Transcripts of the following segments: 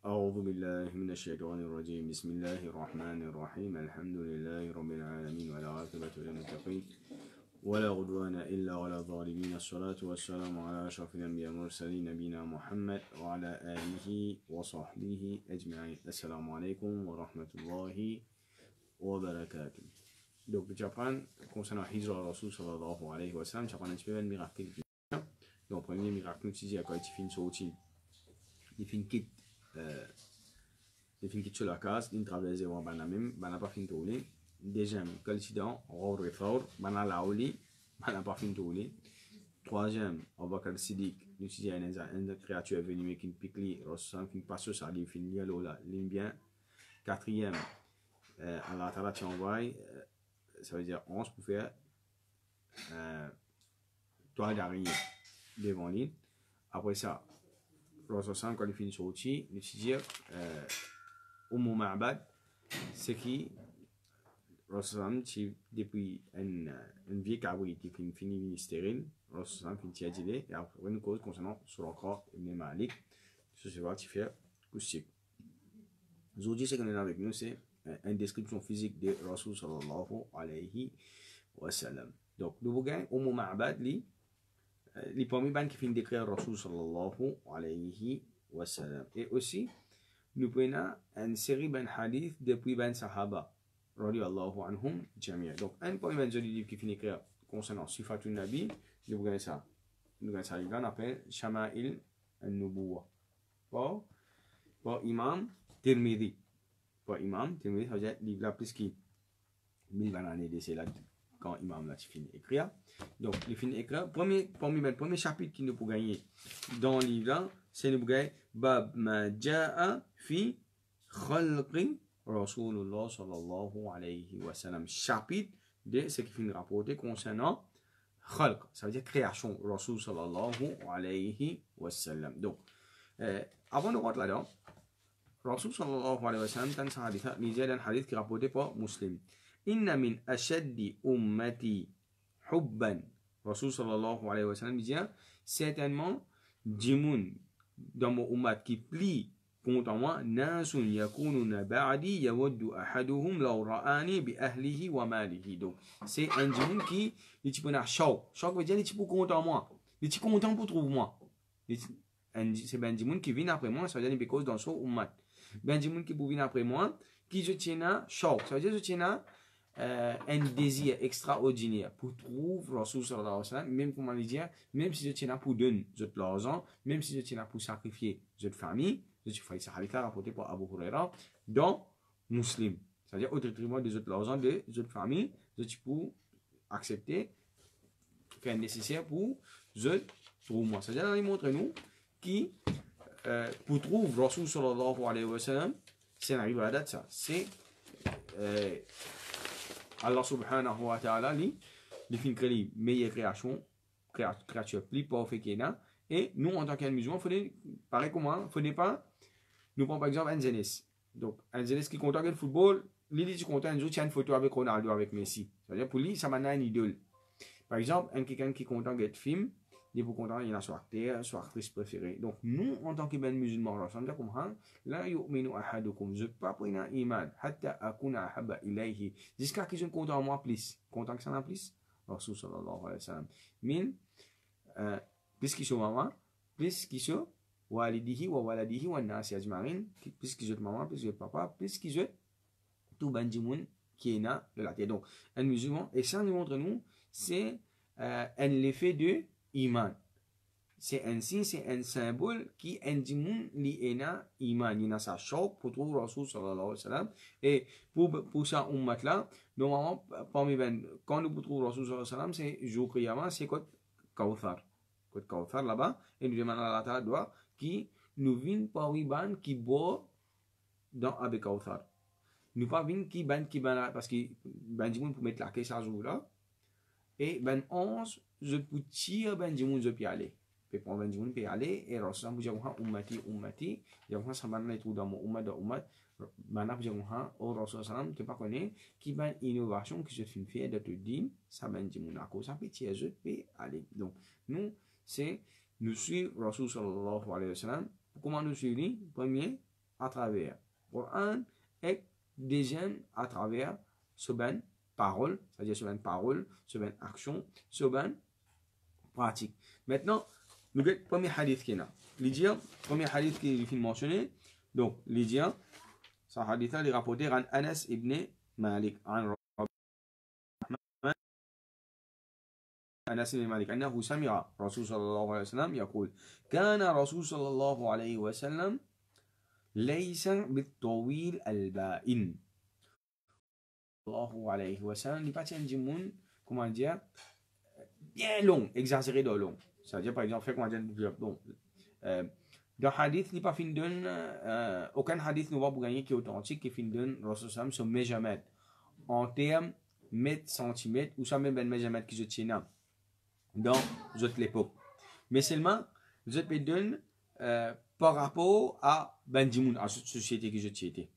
أعوذ بالله من الشيطان الرجيم بسم الله الرحمن الرحيم الحمد لله رب العالمين والعاقبة للمتقين ولا عدوان إلا على الظالمين الصلاة والسلام على أشرف الأنبياء والمرسلين نبينا محمد وعلى آله وصحبه أجمعين. السلام عليكم ورحمة الله وبركاته. Donc, le Japon, concernant Hijra Rasul sallallahu alayhi wa sallam, Japon a un petit peu un miracle. Donc, le premier miracle, nous disons quand il finit sorti, il finit quitte. Il finit quitte sur la case, il traverse le banamim, banana pas fini tourner. Deuxième, qualité on fort, banana laouli, banana pas fini tourner. Troisième, on va quand Sidik, nous disons une créature venue qui pique, Rasul qui passe sur sa ligne, finit là, ligne bien. Quatrième, Allah Ta'ala t'envoie. Ça veut dire 11 pour faire toile d'araignée devant l'île. Après ça, Rasul quand il finit sorti, il dit Umm Ma'bad, c'est qui Rasul depuis une vieille cabri qui finit stérile, Rasul finit tiadilé, et après une cause concernant sur le corps Ibn Malik, ce c'est voir qui fait coucher. Aujourd'hui, ce qu'on a avec nous, c'est une description physique de Rasul sallallahu alayhi wa sallam. Donc, nous voyons Umm Ma'bad, les premiers bandes qui finissent décrire Rasul sallallahu alayhi wa sallam. Et aussi, nous prenons une série de hadiths depuis ben Sahaba, radiyallahu anhum jamia. Donc, un premier livre qui finit d'écrire concernant Sifatun Nabi, nous voyons ça. Nous voyons ça, on appelle Shama'il al-Nubuwa. Pour Imam Tirmidhi. Pour Imam Tirmidhi, ça veut dire livre là plus qui 1000 années d'essai là quand Imam l'a fini d'écrire. Donc, il finit d'écrire. Premier chapitre qui nous peut gagner dans le livre là, c'est nous gagner Bab ma ja'a fi khalqi Rasulullah sallallahu alayhi wa sallam. Chapitre de ce qui finit rapporter concernant khalq, ça veut dire création Rasul sallallahu alayhi wa sallam. Donc, avant de rentrer là-dedans, Rasul sallallahu alayhi wa sallam, dans un hadith, il y a un hadith qui est rapporté par Muslim. Inna min ashaddi ummati hubban. Rasul sallallahu alayhi wa sallam dit certainement, Jimoun dans mon ummat qui plie contre moi, nasun yakununa ba'di yawaddu ahaduhum law ra'ani bi ahlihi wa malihi. Donc, c'est un Jimoun qui est type un chaud. Chaud veut dire il est type content moi. Il est content pour trouver moi. C'est ben Jimoun qui vient après moi, ça veut dire because dans son ummat. Ben Jimoun qui vient après moi, qui je tiens à chaud. Ça veut dire je tiens à un désir extraordinaire pour trouver Rasul sallallahu alayhi wa sallam, même comment le dire, même si je tiens à pour donner l'argent, même si je tiens à pour sacrifier cette famille, je fais ça hadith rapporté par Abu Huraira dans Muslim. C'est-à-dire au détriment des autres l'argent de cette famille, je peux accepter faire nécessaire pour je trouve moi. C'est-à-dire il montre nous qui pour trouver Rasul sallallahu alayhi wa sallam, c'est un ibadat ça, c'est Allah subhanahu wa ta'ala li fin créer meilleure créature plus parfaite qu'il y a. Et nous en tant qu'un musulman, pareil comment, faudrait pas nous prendre par exemple un Zenes. Donc un Zenes qui content le football, lui dit content un jour tient une photo avec Ronaldo avec Messi. C'est-à-dire pour lui ça m'a une idole. Par exemple un quelqu'un qui content le film, il est content il a son acteur, son actrice préférée. Donc nous en tant que ben musulman, on s'entend comme ça, la yu'minu ahadukum, je pas prendre un iman hatta akuna ahabba ilayhi, jusqu'à qu'ils sont contents en moi plus, content que ça en plus. Rasul sallallahu alayhi wa sallam. Min plus qu'ils sont maman, plus qu'ils sont walidihi wa waladihi wa nasi ajma'in, plus qu'ils sont maman, plus qu'ils sont papa, plus qu'ils sont tout ben jimoun qui est là de la terre. Donc un musulman, et ça nous montre nous, c'est un effet de iman. C'est un signe, c'est un symbole qui indique l'ina iman. Il y a sa choc pour trouver Rasul sallallahu alayhi wa sallam. Et pour ça, ummat là, normalement, parmi quand nous trouvons Rasul sallallahu alayhi wa sallam, c'est jour Qiyamah, c'est quoi Kawthar. Quoi Kawthar là-bas. Et nous demandons à Allah Ta'ala qui nous vient parmi ban qui boit dans avec Kawthar. Nous pas vient qui ban parce que ban du monde pour mettre la caisse à jour là. Et ben 11, je peux tirer ben du monde, je peux aller. Je peux prendre ben du monde, je peux aller. Et Rasul vous dire ummati, je vais ça ban tout dans mon ummat, maintenant vous dire oh Rasul sallam, tu pas connais qui ben innovation que je fais faire de te dire, ça ben du monde à cause, ça peut tirer, je peux aller. Donc nous c'est nous suivons Rasul sallallahu alayhi wa sallam. Comment nous suivons? Premier, à travers Coran et deuxième à travers ce ben parole, c'est-à-dire ce ben parole, ce ben action, ce ben pratique. Maintenant, nous avons le premier hadith qui est là. Le premier hadith qui est mentionné, donc, l'idée, ce hadith est rapporté par Anas ibn Malik. أنس بن مالك أنه سمع رسول صلى الله عليه وسلم يقول كان رسول صلى الله عليه وسلم ليس بالطويل البائن الله عليه وسلم n'est pas un monde comment dire bien long exagéré de long ça veut dire par exemple fait comment dire bon dans hadith il pas fin donne aucun hadith ne va pas gagner qui est authentique qui fin donne Rasul sallam son measurement en termes mètres centimètres ou ça même ben measurement qui je tiens dans l'époque. Mais seulement, je te donne par rapport à Benjamin, à cette société que je étais.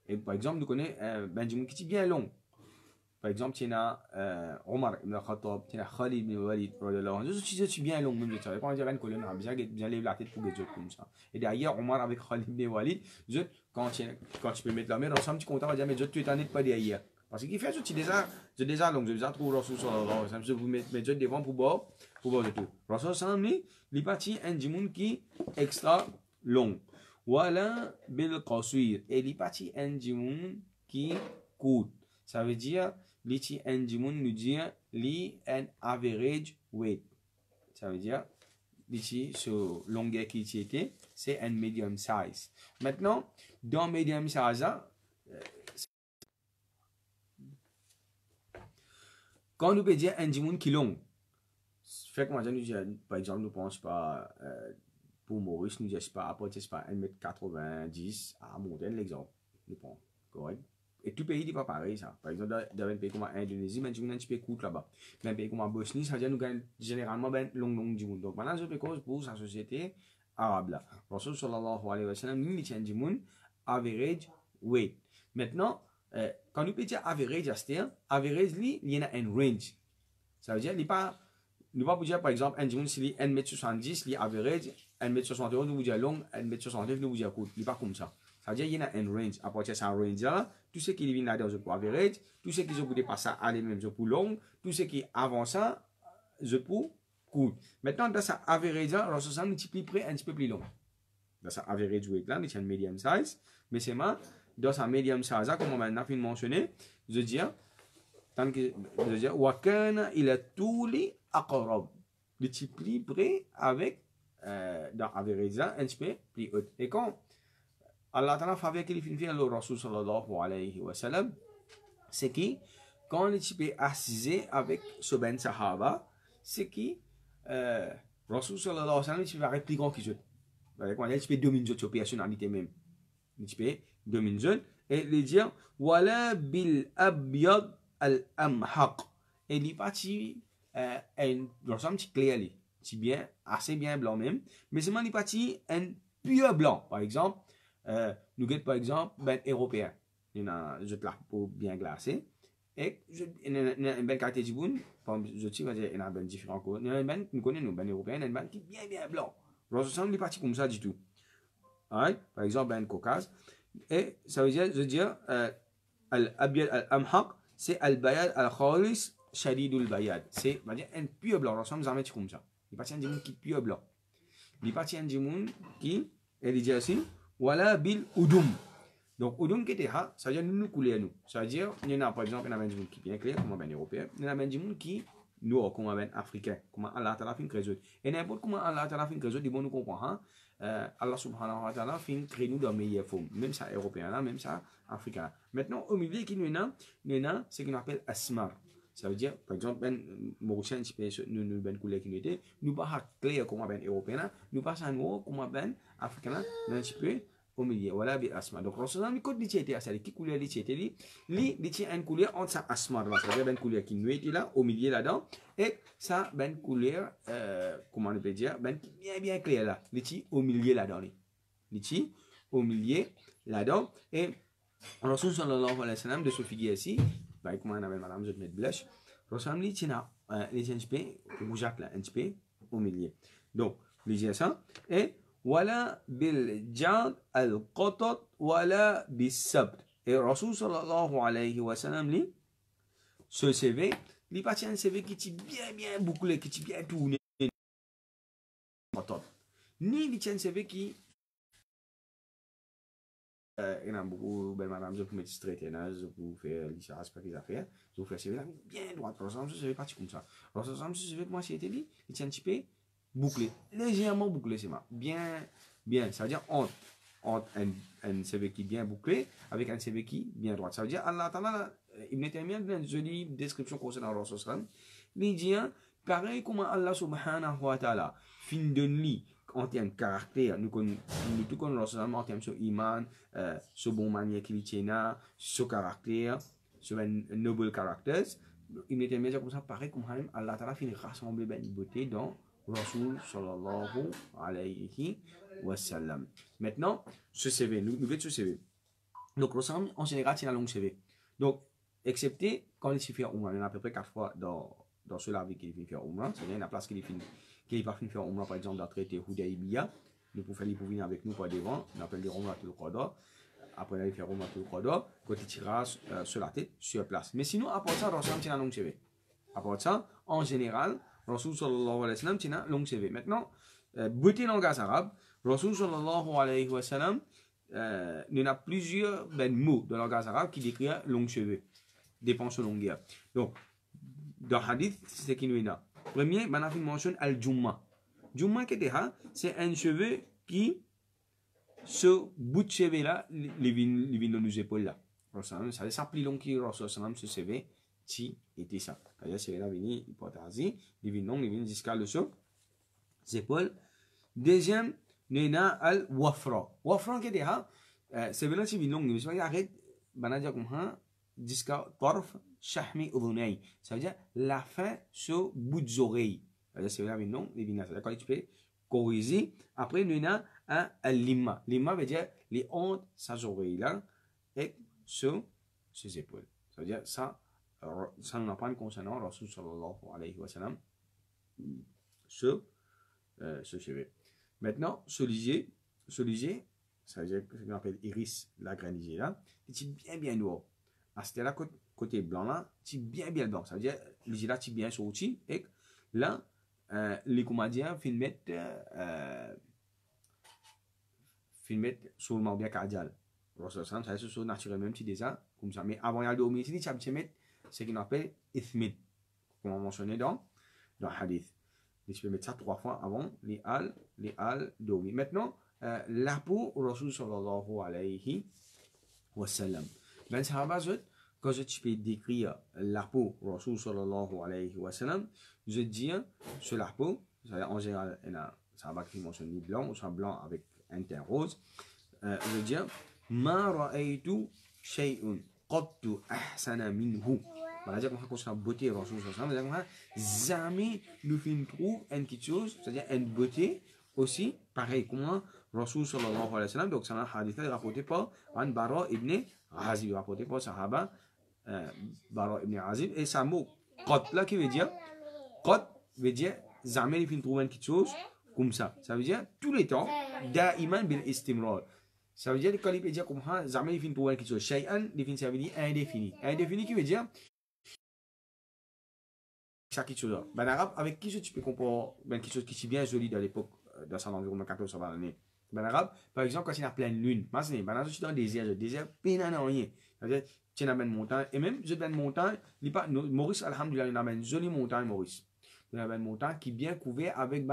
Et par exemple, nous connaissons Benjamin qui est bien long. Par exemple, tu as Omar ibn Khattab, tu as Khalid ibn Walid, je suis bien long, même je savais pas dire une colonne, bien lever la tête pour des autres comme ça. Et derrière, Omar avec Khalid ibn Walid, quand tu peux mettre la main ensemble, tu comptes, on va dire, mais tu es tanné de pas derrière. Parce qu'il fait déjà long, je trouve Rasul sallallahu alayhi wa sallam, je vous mets devant pour boire de tout. Rasul sallallahu alayhi wa sallam, il parti un djimoun qui extra long. Wala bil qaswir, et il parti un djimoun qui court. Ça veut dire, li un djimoun nous dit, li an average weight. Ça veut dire, li sur longueur qui était, c'est un medium size. Maintenant, dans medium size, quand nous peut dire un djimoun qui long, fait que moi, nous dis, par exemple, nous pensons pas, pour Maurice, nous disons pas, après, c'est pas 1m90 à monter l'exemple. Nous pensons, correct? Et tout pays n'est pas pareil, ça. Par exemple, dans un pays comme l'Indonésie, mais un petit peu court là-bas. Dans un pays comme la Bosnie, ça veut dire nous gagnons généralement ben long djimoun. Donc maintenant, je peux cause pour sa société arabe là. Rasul sallallahu alayhi wa sallam, nous disons djimoun average weight. Maintenant, quand nous peut dire average, average, il y a un range. Ça veut dire, il pas, nous pas dire par exemple, un djimoun, s'il est 1m70, il est average, 1m71, nous vous dire long, 1m69, nous vous dire court. Il n'est pas comme ça. Ça veut dire, il y a un range. À partir de ce range-là, tout ce qui vient là-dedans, je peux average, tout ce qui ne peut pas ça, aller même, je peux long, tout ce qui avance ça, je peux court. Maintenant, dans ce average-là, alors, ça, un petit peu près, un petit peu plus long. Dans ce average weight-là, il y a un medium size, mais c'est moi, dans sa medium size, comme on a mentionné, je dis, Wakana il a tous les aqrab. Le type plus près avec, dans average, un petit peu plus haut. Et quand Allah Ta'ala fait avec le Rasul sallallahu alayhi wa sallam, c'est qui, quand le type est assis avec ce ben sahaba, c'est qui, Rasul sallallahu alayhi wa sallam, il va être plus grand que eux. Il type domine notre personnalité même. Il type domine eux. Et il dit, Wala bil abyad al amhaq. Et il est parti, il ressemble clair, c'est bien, assez bien blanc même, mais c'est il est parti un pur blanc, par exemple. Nous avons par exemple ben européen, il y a je te la peau bien glacée et il y a une belle qualité de boune, je te dire il y a ben différents couleurs, il y a une ben nous connaissons ben européen, il y a une ben qui est bien blanc. Ressemble il est parti comme ça du tout. Right? Par exemple ben Caucase et ça veut dire je veux dire al abyad al amhaq c'est al bayad al khalis shadidul bayad, c'est on va dire un pur blanc, ressemble jamais comme ça. Il est parti un djimoun qui pur blanc. Il est parti un djimoun qui elle dit aussi Wala bil udum. Donc, udum qui était là, ça veut dire nous couler nous. Ça veut dire, il y en a par exemple, il y en a des gens qui bien clair, comme un européen, il y en a des gens qui nous, comme un africain, comme Allah Ta'ala fin créé. Et n'importe comment Allah Ta'ala fin créé, bon nous comprend, Allah subhanahu wa ta'ala fin créé nous dans meilleure forme, même ça européen là, même ça africain. Maintenant, au milieu qui nous y a, c'est qu'on appelle asmar. Ça veut dire, par exemple, ben Mauricien, nous ben couleur qui nous était, nous pas clair comme ben européen, nous pas ça nous comme ben africain, un petit peu au milieu. Voilà, bien asma. Donc, Rasulullah, il code l'itiété à ça, qui couleur l'itiété, l'itiété une couleur entre ça asma, ça veut dire ben couleur qui nous était là, au milieu là-dedans, et ça ben couleur, comment on peut dire, ben bien clair là, l'itiété au milieu là-dedans, l'itiété au milieu là-dedans, et Rasulullah sallallahu alayhi wa sallam de ce figure ici. Bah, comment on appelle madame, je vais mettre blush. Ressemble, il tient les un petit peu rougeâtre là, un petit peu au milieu. Donc, les ça. Et, ولا بالجعد القطط ولا بالسبت. Et Rasoul sallallahu alayhi wa sallam li, ce CV, li pas un CV qui est bien bouclé, qui est bien tourné, ni li tient un CV qui il y en a beaucoup, ben madame, je peux mettre straight je peux faire l'issage, pas qu'ils affaires, je peux faire CV là, bien droit, par exemple, je vais partir comme ça. Alors, par exemple, je vais moi, c'était dit, il tient un petit peu bouclé, légèrement bouclé, c'est ma, bien, ça veut dire entre un CV qui est bien bouclé avec un CV qui est bien droit. Ça veut dire, Allah Ta'ala, Ibn Taymiyyah donne une jolie description concernant le Rasul sallam. Il dit, pareil comme Allah subhanahu wa ta'ala, fin de lit, en termes de caractère, nous tout comme le Rasul sallam, en termes de iman, ce bon manière qu'il tient, ce caractère, ce noble caractère, Ibn Taymiyyah comme ça, pareil comme Allah Ta'ala finit rassembler une beauté dans Rasul sallallahu alayhi wa sallam. Maintenant, ce CV, nous voulons ce CV. Donc, Rasul en général, c'est un long CV. Donc, excepté quand il s'y fait Umrah, il y en a à peu près 4 fois dans cela avec qui il fait faire Umrah. C'est-à-dire, il y a une place qu'il n'est pas fini de faire Umrah, par exemple, dans le traité Hudaybiyah. Nous pouvons faire venir avec nous par devant, on appelle les Umrah tout le Qadar. Après, il va faire Umrah tout le Qadar, quand il tirera sur la tête, sur place. Mais sinon, à part ça, Rasul c'est un long CV. À part ça, en général, Rasul sallallahu alayhi wa sallam, c'est un long CV. Maintenant, beauté langage arabe, Rasul sallallahu alayhi wa sallam, il y a plusieurs mots dans le langage arabe qui décrivent long cheveux, dépend de longueur. Donc, dans le hadith, c'est ce qu'il y a. Premier, il mentionne al-jumma. Jumma, c'est un cheveu qui, ce bout de cheveu là, il vient dans nos épaules là. Ça c'est plus long que Rasul sallam, ce cheveu, qui était ça. C'est-à-dire, c'est là, il porte Asie, il vient jusqu'à le sol, les épaules. Deuxième, il y a al-wafra. Wafra, c'est bien si long, mais il arrête, jusqu'à tarf, shahmi, udhunay. Ça veut dire la fin sur bout des oreilles. C'est là, non, il vient ça. Quand tu peux corriger, après, il y a un lima. Lima veut dire les hontes, ces oreilles là, et sur ses épaules. Ça veut dire ça nous apprend concernant Rasul sallallahu alayhi wa sallam, ce cheveu. Maintenant, ce lisier, ça veut dire ce qu'on appelle iris, la graine lisier là, c'est bien noir. À ce là, côté blanc là, c'est bien blanc. Ça veut dire, lisier là, c'est bien sorti, et là, les comédiens filment sur le bien cardial. Rasul sallam, ça c'est naturellement petit déjà, comme ça. Mais avant de dormir, c'est ce qu'on appelle ithmid, comme on mentionné dans le hadith. Et tu peux mettre ça 3 fois avant les al dormir. Maintenant, la peau, Rasul sallallahu alayhi wa sallam. Ben, ça va, quand je peux décrire la peau, Rasul sallallahu alayhi wa sallam, je dis sur la peau, en général, ça va qui mentionne ni blanc, ou soit blanc avec un teint rose. Je dis, ma ra'aytu shay'un qattu ahsana minhu. C'est-à-dire qu'on concerne la beauté de Rasul sallallahu alayhi wa sallam, jamais nous trouve quelque chose, c'est-à-dire une beauté aussi, pareil comme Rasul sallallahu alayhi wa sallam. Donc, c'est un hadith rapporté par Bara ibn Azib, rapporté par Sahaba Bara ibn Azib. Et ça mot qat là qui veut dire, qat veut dire jamais nous trouve quelque chose comme ça. Ça veut dire tous les temps, da'iman bil istimrar. Ça veut dire quand il veut dire comme ça, jamais nous trouve quelque chose. Shay'an, ça veut dire indéfini. Indéfini qui veut dire ça quelque chose. Ben arabe, avec qui tu peux comparer quelque chose qui est bien joli dans l'époque, dans son environnement 14 l'année. Ben arabe, par exemple, quand il y a plein de lune, ben arabe, je suis dans le désert, pénal en rien. C'est-à-dire, tu as une montagne, et même, je une montagne, Maurice, alhamdoulilah, il y a une jolie montagne, Maurice. Il y a une montagne qui est bien couverte avec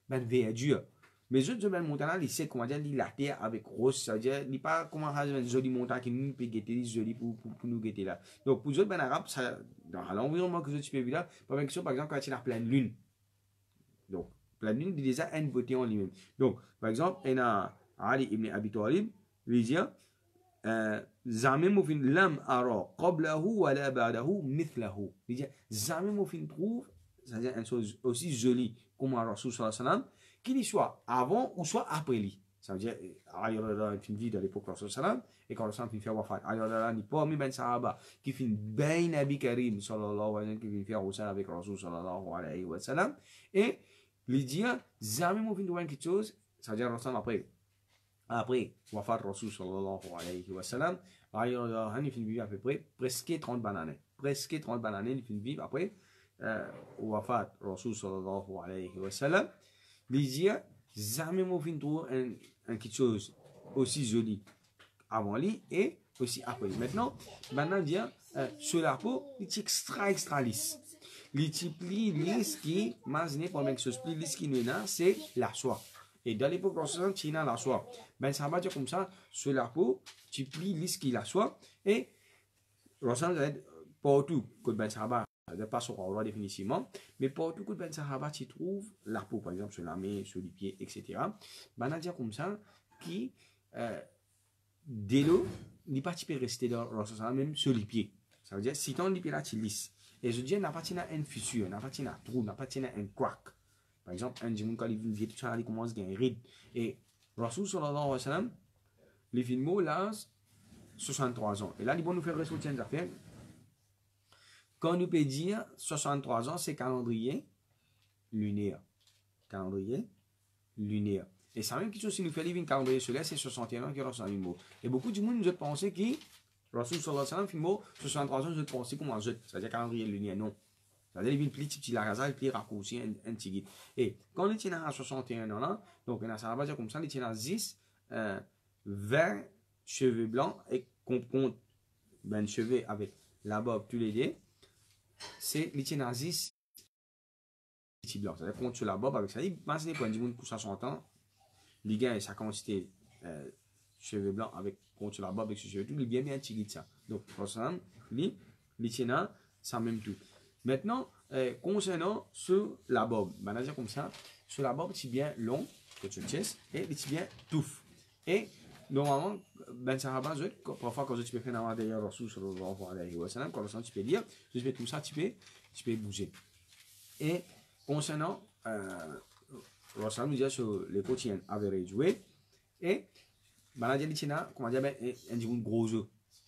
verdure. Mais je une montagne, il sait comment dire, la terre avec rose, c'est-à-dire, il n'y a pas comment faire une jolie montagne qui nous peut guetter, jolie pour nous guetter là. Donc, pour eux, ben arabe, ça, dans l'environnement que tu peux vivre là, par exemple, quand il y a pleine lune. Donc, pleine lune, il y a déjà une beauté en lui-même. Donc, par exemple, il y a Ali ibn Abi Talib, il dit, jamais mufin lam ara qablahu wa la ba'dahu mithlahu. Il dit, jamais mufin trouve, c'est-à-dire une chose aussi jolie comme Rasul sallallahu alayhi wa sallam, qu'il soit avant ou soit après lui. Ça veut dire, Ali une vie de l'époque Rasul sallallahu alayhi wa sallam, et quand Rasul fait wafat, Ali n'est pas mis ben sahaba, qui fait ben Nabi Karim sallallahu alayhi wa sallam, qui vient faire aussi avec Rasul sallallahu alayhi wa sallam, et il dit, jamais mufin trouve quelque chose, ça veut dire Rasul après wafat Rasul sallallahu alayhi wa sallam, il finit vivre à peu près presque 30 bananes. Presque 30 bananes, il finit vivre après wafat Rasul sallallahu alayhi wa sallam. Il dit, jamais moi fin trouver quelque chose aussi joli avant lui et aussi après. Maintenant dire sur la peau, il est extra lisse. Les pli lisse qui imaginez pour quelque chose plus lisse qui nous a, c'est la soie. Et dans l'époque ancienne, tu as la soie. Ben ça va dire comme ça sur la peau, tu plies lisse qui la soie et ressemble partout que ben ça va pas sur la définitivement, mais partout que ben ça va tu trouves la peau par exemple sur la main, sur les pieds, etc. Ben on dire comme ça qui dès l'eau, il pas tu peux rester dans même sur les pieds. Ça veut dire si ton pied là tu lisse. Et je dis, n'a pas une fissure, n'a pas un trou, n'a pas un crack. Par exemple, un dimanche, quand il vient tout ça, il commence à gagner ride. Et Rasul sallallahu alayhi wa sallam, les films là, 63 ans. Et là, il va nous faire ressortir une affaire. Quand nous peut dire 63 ans, c'est calendrier lunaire. Calendrier lunaire. Et ça même quelque chose, si nous faisons un calendrier solaire, c'est 61 ans qui ressent un mot. Et beaucoup de monde nous a pensé qu'il Rasul sallallahu alayhi wa sallam, film 63 ans, je pense comment je, c'est-à-dire calendrier lunaire, non. C'est-à-dire, il vient petit la casa, il plie raccourci un petit guide. Et quand il tient à 61 ans là, donc ça va dire comme ça, il tient à 10, 20 cheveux blancs, et qu'on compte ben cheveux avec la barbe tous les deux, c'est il tient à 10 petits blancs. C'est-à-dire, compte sur la barbe avec ça, imaginez pour un dimanche pour 60 ans, il gagne sa quantité cheveux blancs avec contre la barbe avec ses cheveux tout, il bien petit guide ça. Donc, pour ça, il tient à ça même tout. Maintenant, concernant sur la barbe, on va dire comme ça, sur la barbe, c'est bien long, que tu chest, et c'est bien touffe. Et normalement, ben ça va parfois quand tu peux faire un derrière Rasul sallallahu alayhi wa sallam, quand tu peux dire, tu fais tout ça, tu peux bouger. Et concernant Rasul nous dit sur les quotidiens average weight, et ben on dit comment dire, ben un gros œuf.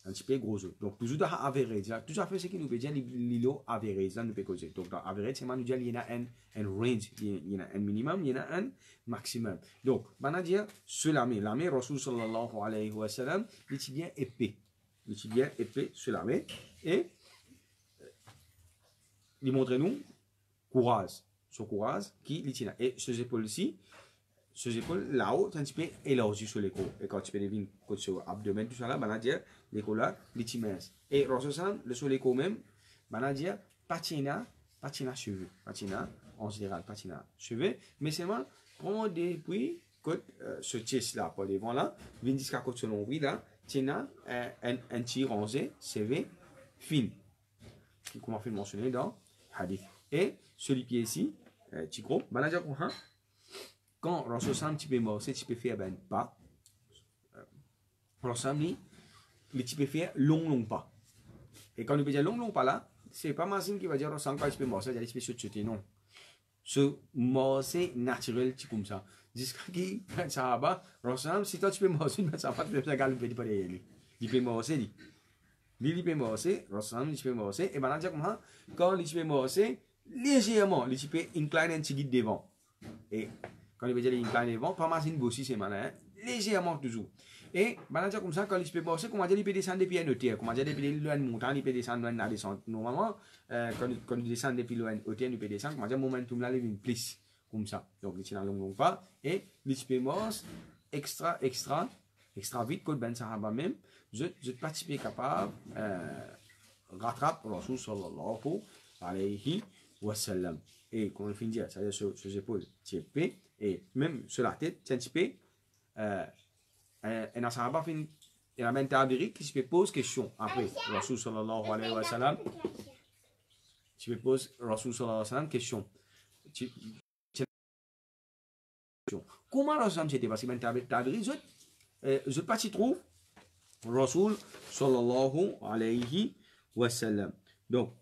Un petit peu gros œuf. Donc, toujours dans average. Tout à fait ce qui nous peut dire l'îlot average. Là, nous peut causer. Donc, dans average, c'est nous dire il y a un range. Il y a un minimum, il y a un maximum. Donc, on va dire sur la main, Rasul sallallahu alayhi wa sallam, il est bien épais. Il est bien épais sur la main. Et il montre nous courage. Son courage qui il tient. Et ces épaules-ci, ces épaules là-haut, un petit peu élargi sur l'épaule. Et quand tu peux deviner côté sur l'abdomen, tout ça là, on va dire l'épaule là, les mince. Et Rossossan, le sur l'épaule même, on va dire patina cheveux. Patina, en général, patina cheveux. Mais c'est moi, prendre des puis, côté ce chest là, pour devant là, vient jusqu'à côté sur l'ombre là, tina un petit rangé, CV, fin. Comme on fait mentionner dans Hadith. Et sur les pieds ici, petit gros, on va dire qu'on a. Quand on se sent un petit peu mort, tu peux faire un pas. On se sent tu peux faire long pas. Et quand on peut dire long pas là, c'est pas Mazine qui va dire on sent quand tu peux mort, c'est-à-dire tu peux sauter, non. Ce mort c'est naturel, c'est comme ça. Jusqu'à qui, ça va, on se sent, si toi tu peux mort, ça va pas te faire galoper pas derrière lui. Il peut mort, c'est lui. Il peut mort, c'est, on se sent, il peut mort, c'est, et ben on dit comment, quand il peut mort, c'est, légèrement, il peut incliner un petit guide devant. Et quand il veut dire incline devant, pas machine bossi c'est malin, légèrement toujours. Et bah dire comme ça quand il peut bosser, comment dire il peut descendre depuis une hauteur, comment dire depuis loin montagne, il peut descendre loin descendre. Normalement quand il descend depuis loin hauteur, il peut descendre, comment dire momentum là il une plus comme ça. Donc il tient un long pas et il peut mors extra vite que ben sahaba même, je participer capable rattrape Rasul sallallahu alayhi wa sallam. Et quand on finit dire, c'est-à-dire sur les épaules, tu es et même sur la tête, c'est un petit peu, un sahaba fin, il y a un tabiri qui se pose question après, Rasul sallallahu alayhi wa sallam, tu me poses Rasul sallallahu alayhi wa sallam question. Comment Rasul c'était parce que un tabiri, je pas s'y trouve, Rasul sallallahu alayhi wa sallam. Donc,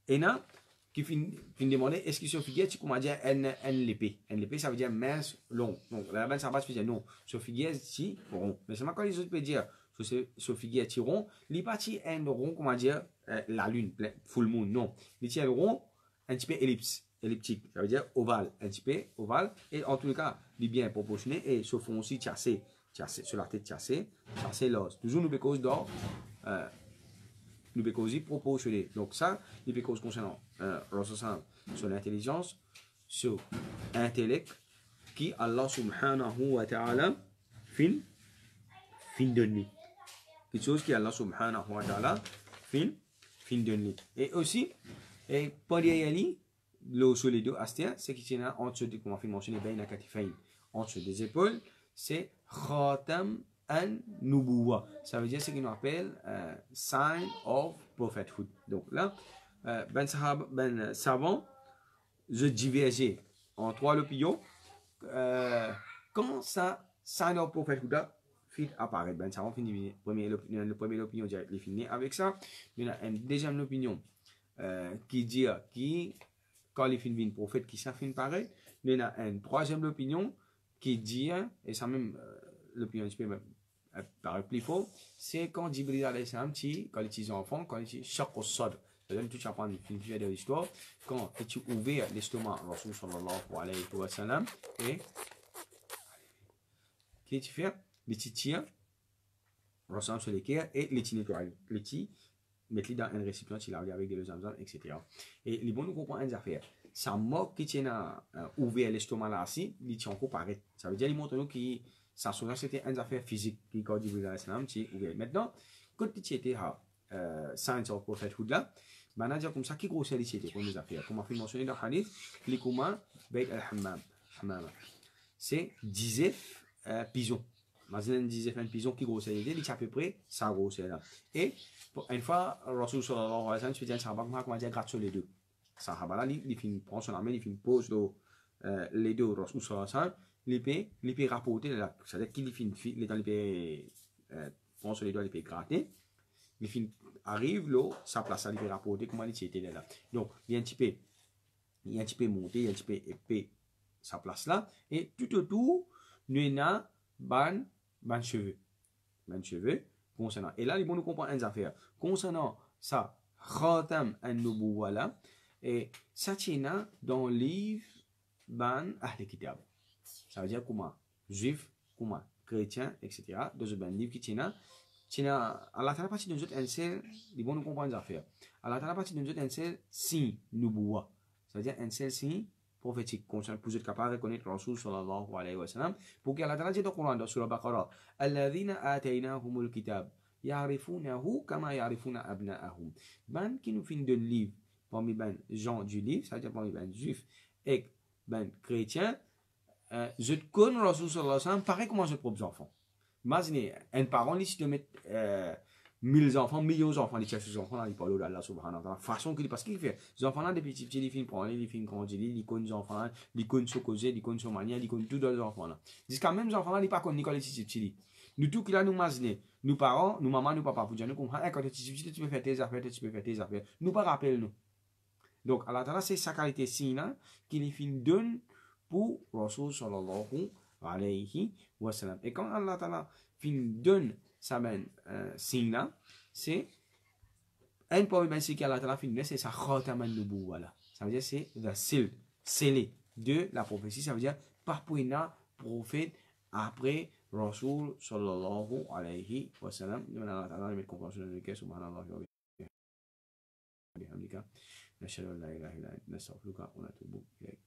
et là, qui finit demander est-ce que sur figuier tu comment dire un l'épée ça veut dire mince long donc là-bas ça va se dire non sur figuier si rond mais c'est quand les autres peuvent dire sur figuier ti rond les parties un rond comment dire la lune full moon non les ti rond un petit peu ellipse elliptique, ça veut dire ovale, un petit peu ovale, et en tout cas, il est bien proportionné, et se font aussi chasser, sur la tête chasser l'os. Toujours nous cause d'or, nous cause proportionné. Donc ça, nous cause concernant ressentant sur l'intelligence, sur l'intellect, qui Allah subhanahu wa ta'ala fin donné. Quelque chose qui Allah subhanahu wa ta'ala fin donné. Et aussi, et pendant yali le sur les deux astia c'est qui tient entre des comment mentionné baina katifain entre des épaules, c'est khatam an nubuwa, ça veut dire ce qu'on appelle sign of prophethood. Donc là ben savant je divergeais en trois l'opinion quand ça sign of prophethood fit apparaît. Ben savant finit le premier opinion direct fini avec ça. Il y a une deuxième opinion qui dit qui quand les films viennent prophète qui ça finit pareil. Il y a une troisième opinion qui dit et ça même l'opinion qui peut paraître plus fort, c'est quand Jibril alayhi salam quand il était enfant, quand il était choc au sod, c'est-à-dire tout ça prend une film de l'histoire quand tu ouvert l'estomac Rasul sallallahu alayhi wa sallam et qui tu fais les titiens ressemble sur les cœurs et les nettoyer les petits mettre dans un récipient qui lave avec de l'eau zamzam, etc. Et les bons nous comprennent une affaire. Ça moque qui tient ouvert l'estomac là aussi, il tient encore pareil. Ça veut dire il montre nous que ça c'était une affaire physique qui quand Jibril alayhi salam qui ouvert. Maintenant quand tu étais science of prophethood là, ben on a dit comme ça qui grossait les c'était comme les affaires. Comme on fait mentionner dans le hadith, les comment bayt al-hammam, c'est 10 pigeons. Imagine un pigeon qui grossit l'idée, il est à peu près ça grossit là. Et une fois, Rasul sallallahu alayhi wa sallam, tu fais un sahaba, comment dire, gratte sur les deux. Sahaba là, il prend son armée, il pose les deux, Rasul sallallahu alayhi wa sallam, il peut rapporter, c'est-à-dire qu'il est dans les prend sur les doigts, il peut gratter, il arrive là, sa place, il peut rapporter comment il était là. Donc, il y a un petit peu monté, il y a un petit peu épais sa place là, et tout autour, nous avons ban cheveux concernant. Et là, il faut nous comprendre une affaire. Concernant ça, khatam an-nubuwwa là, et ça tient dans le livre ban ahl kitab. Ça veut dire comment juif, comment chrétien, etc. Dans un livre qui tient Allah ta'ala partie d'un autre un seul, il faut nous comprendre une affaire. Allah ta'ala partie d'un autre un seul si nubuwwa. Ça veut dire un seul si prophétique concernant pour être capable de reconnaître Rasul sallallahu alayhi wa sallam pour qu'il Allah ta'ala dit dans le Coran dans surah Baqarah alladhina ataynahumul kitab ya'rifunahu kama ya'rifuna abna'ahum. Ben qui nous finit de livre parmi ben gens du livre, ça veut dire parmi ben juifs et ben chrétiens, je connais Rasul sallallahu alayhi wa sallam pareil comme je propre enfants. Imaginez un parent ici de mettre 1000 enfants, millions d'enfants, ils cherchent ces enfants là, ils parlent d'Allah subhanahu wa ta'ala. Façon qu'il parce qu'il fait. Les enfants là, depuis petits, ils finissent prendre, ils finissent grandir, ils connaissent les enfants là, ils connaissent ce causer, ils connaissent ce manière, ils connaissent tous les enfants là. Jusqu'à même les enfants là, ils pas connaissent Nicolas ici petits. Nous tout qui là nous imaginez, nous parents, nous maman, nous papa, pour dire nous comme quand tu es petit, tu peux faire tes affaires, tu peux faire tes affaires. Nous pas rappelle nous. Donc Allah ta'ala c'est sa qualité signe là qu'il fin donne pour Rasul sallallahu alayhi wa sallam. Et quand Allah ta'ala fin donne ça ben signe là, c'est un problème c'est qu'Allah ta'ala fin c'est sa khatam an-nubuwwa là. Ça veut dire c'est the seal, scellé de la prophétie, ça veut dire par pouina prophète après Rasul sallallahu alayhi wa sallam. Nous Allah ta'ala met compréhension de que subhanallah wa bihamdika nashhadu an la ilaha illa anta nastaghfiruka wa natubu ilayk.